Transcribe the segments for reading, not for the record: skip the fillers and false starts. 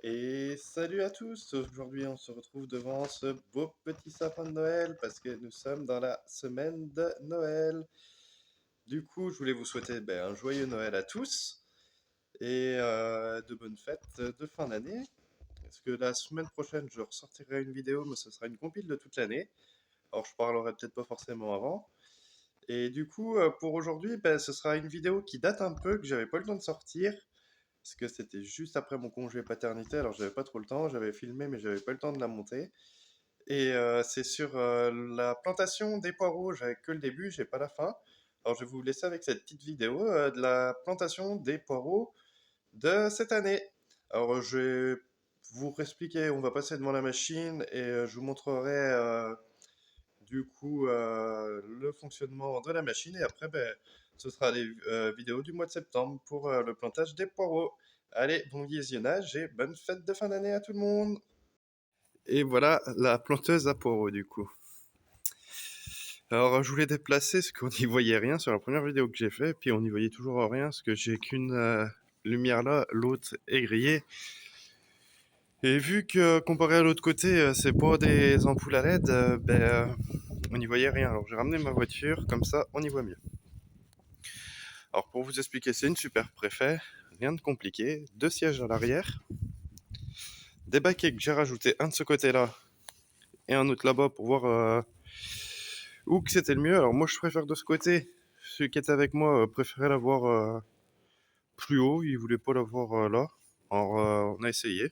Et salut à tous! Aujourd'hui, on se retrouve devant ce beau petit sapin de Noël parce que nous sommes dans la semaine de Noël. Du coup, je voulais vous souhaiter un joyeux Noël à tous et de bonnes fêtes de fin d'année. Parce que la semaine prochaine, je ressortirai une vidéo, mais ce sera une compile de toute l'année. Alors, je parlerai peut-être pas forcément avant. Et du coup, pour aujourd'hui, ce sera une vidéo qui date un peu, que j'avais pas eu le temps de sortir. Parce que c'était juste après mon congé paternité, alors j'avais pas trop le temps, j'avais filmé mais j'avais pas le temps de la monter. Et c'est sur la plantation des poireaux, j'avais que le début, j'ai pas la fin. Alors je vais vous laisser avec cette petite vidéo de la plantation des poireaux de cette année. Alors je vais vous expliquer, on va passer devant la machine et je vous montrerai du coup le fonctionnement de la machine et après ce sera les vidéos du mois de septembre pour le plantage des poireaux. Allez, bon visionnage et bonne fête de fin d'année à tout le monde. Et voilà la planteuse à poireaux du coup. Alors je voulais déplacer parce qu'on n'y voyait rien sur la première vidéo que j'ai fait, puis on n'y voyait toujours rien parce que j'ai qu'une lumière là, l'autre est grillée. Et vu que comparé à l'autre côté, c'est pas des ampoules à LED, on n'y voyait rien. Alors j'ai ramené ma voiture, comme ça on y voit mieux. Alors pour vous expliquer, c'est une super préfet, rien de compliqué, deux sièges à l'arrière, des baquets que j'ai rajouté un de ce côté-là et un autre là-bas pour voir où que c'était le mieux. Alors moi je préfère de ce côté, celui qui était avec moi préférait l'avoir plus haut, il voulait pas l'avoir là. Alors on a essayé.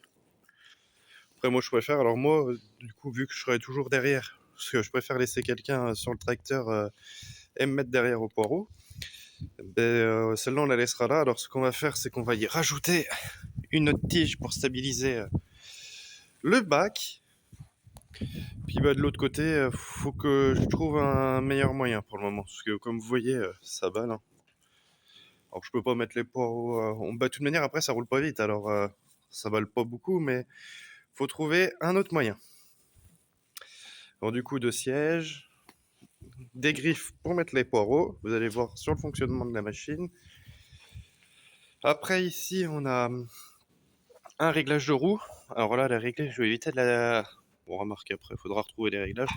Après moi je préfère, alors moi du coup vu que je serai toujours derrière, parce que je préfère laisser quelqu'un sur le tracteur et me mettre derrière au poireau, celle-là on la laissera là. Alors ce qu'on va faire c'est qu'on va y rajouter une autre tige pour stabiliser le bac. Puis de l'autre côté, faut que je trouve un meilleur moyen pour le moment. Parce que comme vous voyez, ça balle. Hein. Alors je peux pas mettre les poireaux. De toute manière, après ça roule pas vite. Alors ça balle pas beaucoup, mais faut trouver un autre moyen. Alors du coup, de sièges, des griffes pour mettre les poireaux. Vous allez voir sur le fonctionnement de la machine. Après ici, on a un réglage de roue. Alors là, la réglage, je vais éviter de la... Bon, remarque après, il faudra retrouver les réglages.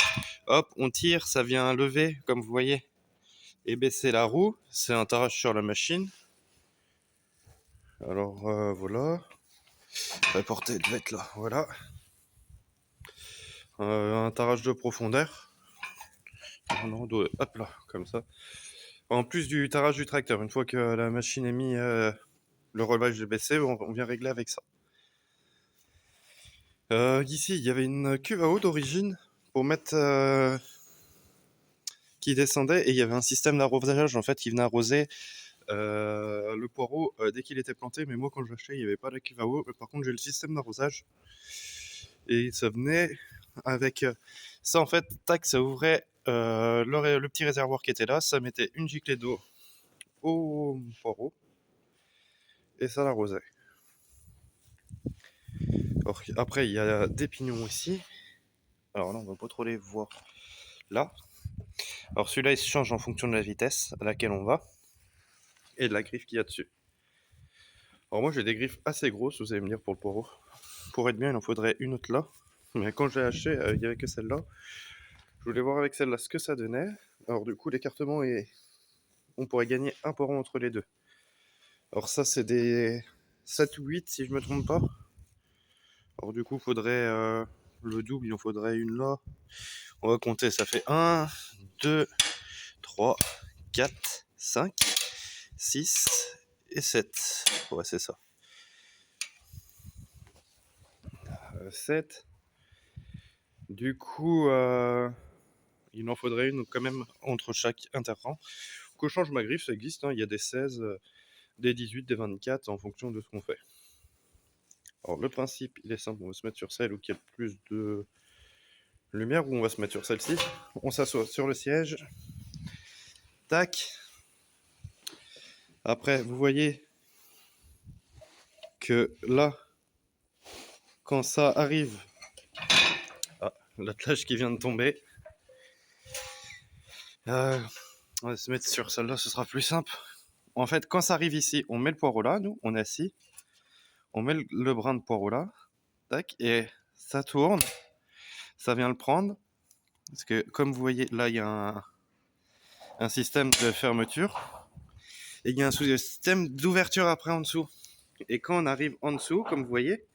Hop, on tire, ça vient lever, comme vous voyez, et baisser la roue. C'est un tarage sur la machine. Alors voilà. La portée devait être là, voilà. Un tarage de profondeur. Non, hop là, comme ça. En plus du tarage du tracteur, une fois que la machine est mis, le relevage est baissé, on vient régler avec ça. Ici, il y avait une cuve à eau d'origine pour mettre qui descendait et il y avait un système d'arrosage en fait qui venait arroser le poireau dès qu'il était planté. Mais moi, quand je l'achetais, il n'y avait pas la cuve à eau. Par contre, j'ai le système d'arrosage et ça venait avec ça en fait. Tac, ça ouvrait le petit réservoir qui était là. Ça mettait une giclée d'eau au poireau et ça l'arrosait. Après, il y a des pignons ici. Alors là, on va pas trop les voir là. Alors celui-là, il se change en fonction de la vitesse à laquelle on va et de la griffe qu'il y a dessus. Alors moi, j'ai des griffes assez grosses, vous allez me dire, pour le poireau. Pour être bien, il en faudrait une autre là. Mais quand j'ai acheté, il n'y avait que celle-là. Je voulais voir avec celle-là ce que ça donnait. Alors du coup, l'écartement est... On pourrait gagner un poireau entre les deux. Alors ça, c'est des 7 ou 8 si je me trompe pas. Alors du coup, il faudrait le double, il en faudrait une là. On va compter, ça fait 1, 2, 3, 4, 5, 6 et 7. Ouais, c'est ça. 7. Du coup, il en faudrait une quand même entre chaque interrang. Que je change ma griffe, ça existe. Hein. Il y a des 16, des 18, des 24 en fonction de ce qu'on fait. Alors le principe, il est simple. On va se mettre sur celle où il y a le plus de lumière, ou on va se mettre sur celle-ci. On s'assoit sur le siège. Tac. Après, vous voyez que là, quand ça arrive... Ah, l'attelage qui vient de tomber. On va se mettre sur celle-là, ce sera plus simple. En fait, quand ça arrive ici, on met le poireau là, nous, on est assis. On met le brin de poireau là, tac, et ça tourne, ça vient le prendre. Parce que comme vous voyez, là, il y a un système de fermeture et il y a un système d'ouverture après en dessous. Et quand on arrive en dessous, comme vous voyez,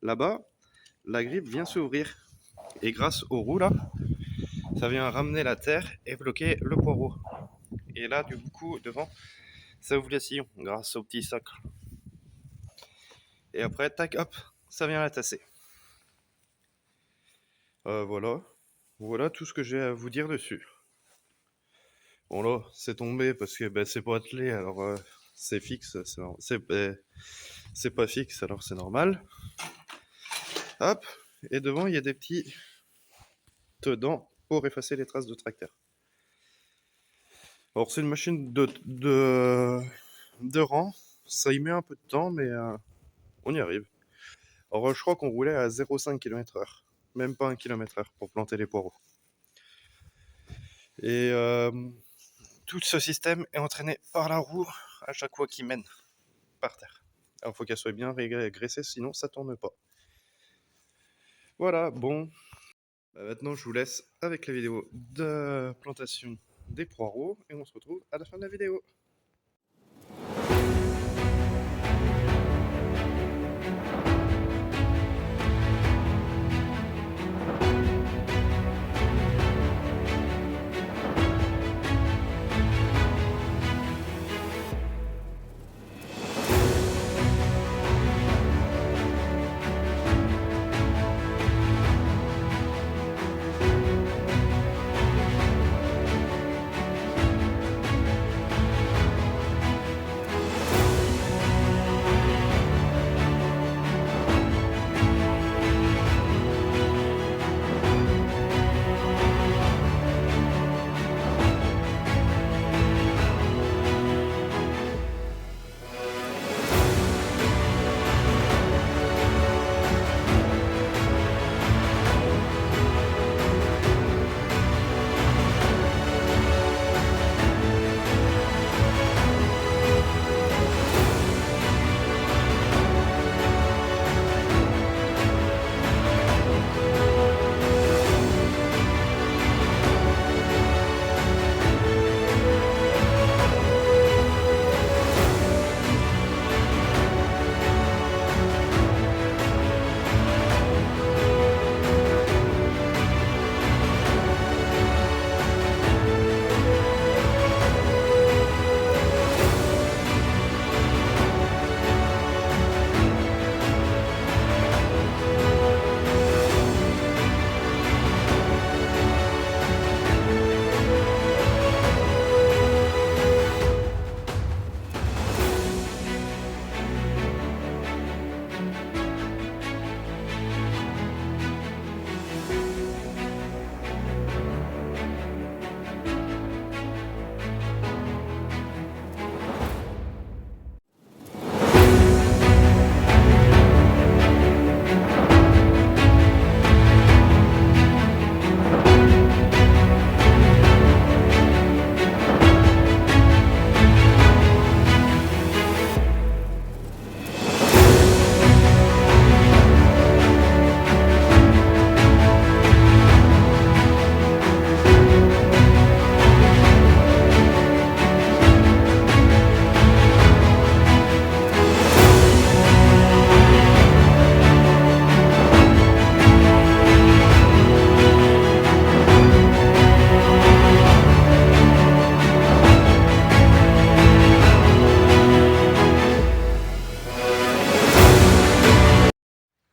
là-bas, la grippe vient s'ouvrir. Et grâce aux roues là, ça vient ramener la terre et bloquer le poireau. Et là, du coup, devant, ça ouvre les sillons grâce au petit socle. Et après, tac, hop, ça vient la tasser. Voilà tout ce que j'ai à vous dire dessus. Bon là, c'est tombé parce que c'est pas attelé, alors c'est fixe, c'est pas fixe, alors c'est normal. Hop, et devant il y a des petits dents pour effacer les traces de tracteur. Alors c'est une machine de rang, ça y met un peu de temps, mais on y arrive. Alors je crois qu'on roulait à 0,5 km/h, même pas 1 km/h pour planter les poireaux. Et tout ce système est entraîné par la roue à chaque fois qu'il mène par terre. Alors il faut qu'elle soit bien graissée, sinon ça tourne pas. Voilà, bon. Maintenant je vous laisse avec la vidéo de plantation des poireaux et on se retrouve à la fin de la vidéo.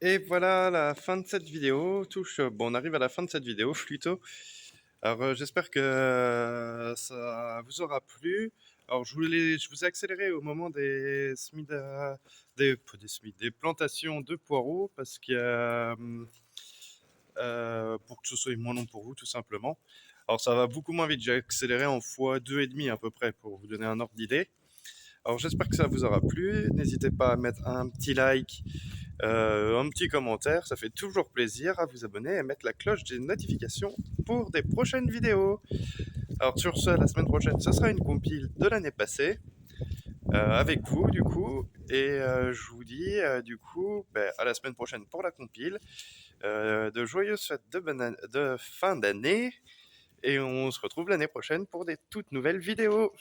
Et voilà la fin de cette vidéo. Bon, on arrive à la fin de cette vidéo plutôt. Alors j'espère que ça vous aura plu. Alors je vous ai accéléré au moment des des plantations de poireaux parce que pour que ce soit moins long pour vous tout simplement. Alors ça va beaucoup moins vite. J'ai accéléré en fois 2,5 à peu près pour vous donner un ordre d'idée. Alors j'espère que ça vous aura plu. N'hésitez pas à mettre un petit like, un petit commentaire, ça fait toujours plaisir, à vous abonner et à mettre la cloche des notifications pour des prochaines vidéos. Alors sur ce, la semaine prochaine, ce sera une compile de l'année passée. avec vous du coup. Et je vous dis du coup à la semaine prochaine pour la compile. De joyeuses fêtes de fin d'année. Et on se retrouve l'année prochaine pour des toutes nouvelles vidéos.